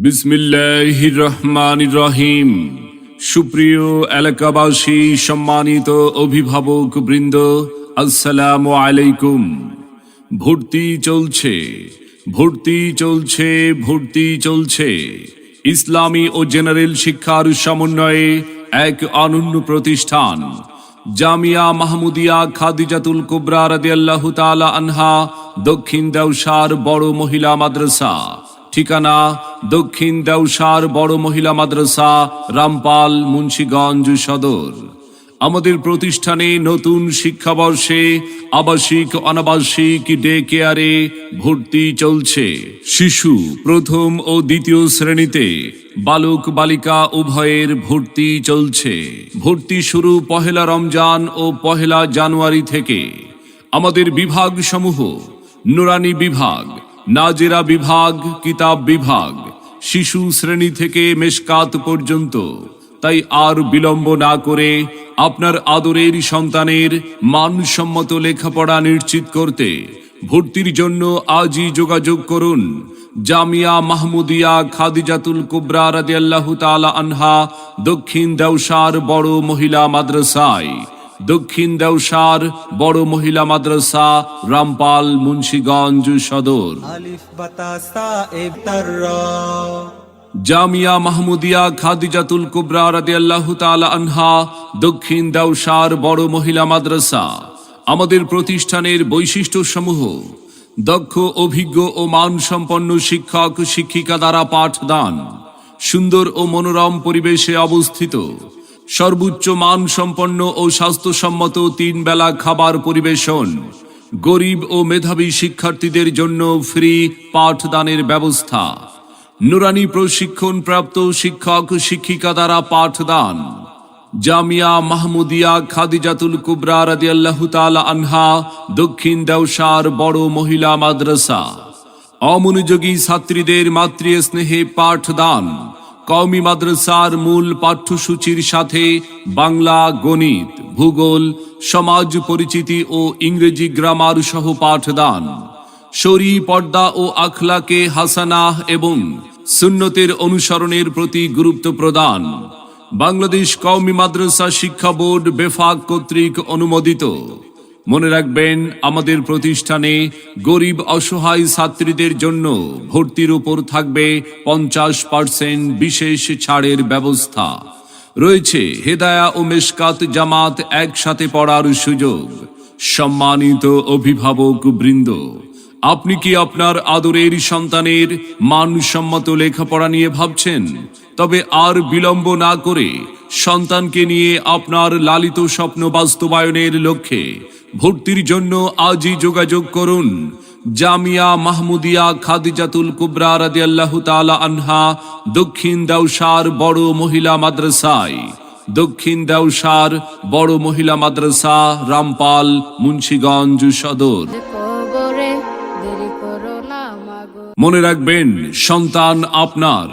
বিসমিল্লাহির রহমানির রহিম। সুপ্রিয় এলাকাবাসী, সম্মানিত অভিভাবক বৃন্দ, আসসালামু আলাইকুম। ভর্তি চলছে, ভর্তি চলছে, ভর্তি চলছে। ইসলামী ও জেনারেল শিক্ষার সমন্বয়ে এক অনন্য প্রতিষ্ঠান জামিয়া মাহমুদিয়া খাদিজাতুল কুবরা রাদিয়াল্লাহু তাআলা আনহা, দক্ষিণ দেওশার বড় মহিলা মাদ্রাসা। ঠিকানা: দক্ষিণ দেওশার বড় মহিলা মাদ্রাসা, রামপাল, মুন্সিগঞ্জ সদর। আমাদের প্রতিষ্ঠানে নতুন শিক্ষাবর্ষে আবাসিক অনাবাসিক ডে কেয়ারে ভর্তি চলছে। শিশু প্রথম ও দ্বিতীয় শ্রেণীতে, বালক বালিকা উভয়ের ভর্তি চলছে। ভর্তি শুরু পহেলা রমজান ও পহেলা জানুয়ারি থেকে। আমাদের বিভাগ সমূহ: নুরানি বিভাগ, নাজেরা বিভাগ, কিতাব বিভাগ। শিশু শ্রেণী থেকে মেশকাত পর্যন্ত। তাই আর বিলম্ব না করে আপনার আদরের সন্তানের মানসম্মত লেখাপড়া নিশ্চিত করতে ভর্তির জন্য আজই যোগাযোগ করুন জামিয়া মাহমুদিয়া খাদিজাতুল কুবরা রাদিয়াল্লাহু তাআলা আনহা, দক্ষিণ দেওশার বড় মহিলা মাদ্রাসায়। দক্ষিণ দেওশার বড় মহিলা মাদ্রাসা, রামপাল, মুন্সিগঞ্জ সদর। জামিয়া মাহমুদিয়া খাদিজাতুল কুবরা রাদিয়াল্লাহু তাআলা আনহা, দক্ষিণ দেওশার বড় মহিলা মাদ্রাসা। আমাদের প্রতিষ্ঠানের বৈশিষ্ট্যসমূহ: দক্ষ, অভিজ্ঞ ও মানসম্পন্ন শিক্ষক শিক্ষিকা দ্বারা পাঠদান। সুন্দর ও মনোরম পরিবেশে অবস্থিত। সর্বোচ্চ মানসম্পন্ন ও স্বাস্থ্যসম্মত 3 বেলা খাবার পরিবেশন। গরিব ও মেধাবী শিক্ষার্থীদের জন্য ফ্রি পাঠদানের ব্যবস্থা। নুরানি প্রশিক্ষণ প্রাপ্ত শিক্ষক শিক্ষিকা দ্বারা পাঠদান। জামিয়া মাহমুদিয়া খাদিজাতুল কুবরা রাদিয়াল্লাহু তাআলা আনহা, দক্ষিণ দেওশার বড় মহিলা মাদ্রাসা। অমনোযোগী ছাত্রীদের মাতৃস্নেহে পাঠদান। কওমি মাদ্রাসার মূল পাঠ্যসূচির সাথে বাংলা, গণিত, ভূগোল, সমাজ পরিচিতি ও ইংরেজি গ্রামার সহ পাঠদান। শরী, পর্দা ও আখলাকে হাসানাহ এবং সুন্নতের অনুসরণের প্রতি গুরুত্ব প্রদান। বাংলাদেশ কওমি মাদ্রাসা শিক্ষা বোর্ড বেফাক কর্তৃক অনুমোদিত। মনে রাখবেন, আমাদের প্রতিষ্ঠানে গরিব অসহায় ছাত্রীদের জন্য ভর্তির উপর থাকবে 50% বিশেষ ছাড়ের ব্যবস্থা। রয়েছে হেদায়া ও মেশকাত জামাত একসাথে পড়ার সুযোগ। সম্মানিত অভিভাবক বৃন্দ, আপনি কি আপনার আদরের সন্তানের মানসম্মত লেখাপড়া নিয়ে ভাবছেন? তবে আর বিলম্ব না করে সন্তানকে নিয়ে আপনার লালিত স্বপ্ন বাস্তবায়নের লক্ষ্যে ভর্তির জন্য আজই যোগাযোগ করুন জামিয়া মাহমুদিয়া খাদিজাতুল কুবরা রাদিয়াল্লাহু তাআলা আনহা, দক্ষিণ দেওশার বড় মহিলা মাদ্রাসায়। দক্ষিণ দেওশার বড় মহিলা মাদ্রাসা, রামপাল, মুন্সিগঞ্জ সদর। মনে রাখবেন, সন্তান আপনার।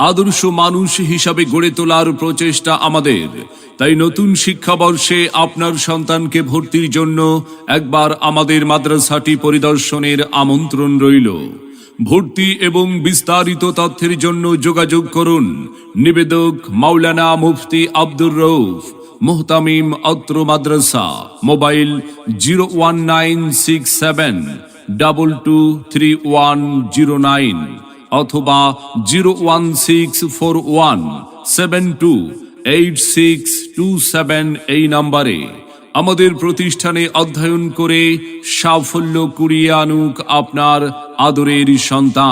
আদর্শ মানুষ হিসাবে গড়ে তোলার প্রচেষ্টা আমাদের। তাই নতুন শিক্ষাবর্ষে আপনার সন্তানকে ভর্তির জন্য একবার আমাদের মাদ্রাসাটি পরিদর্শনের আমন্ত্রণ রইল। ভর্তি এবং বিস্তারিত তথ্যের জন্য যোগাযোগ করুন নিবেদক মাওলানা মুফতি আব্দুর রউফ, মুহতামিম, অত্র মাদ্রাসা। মোবাইল 01967223109 অথবা 01641728627 এই নম্বরে। আমাদের প্রতিষ্ঠানে অধ্যয়ন করে সাফল্য কুড়িয়ে আনুক আপনার আদরের সন্তান।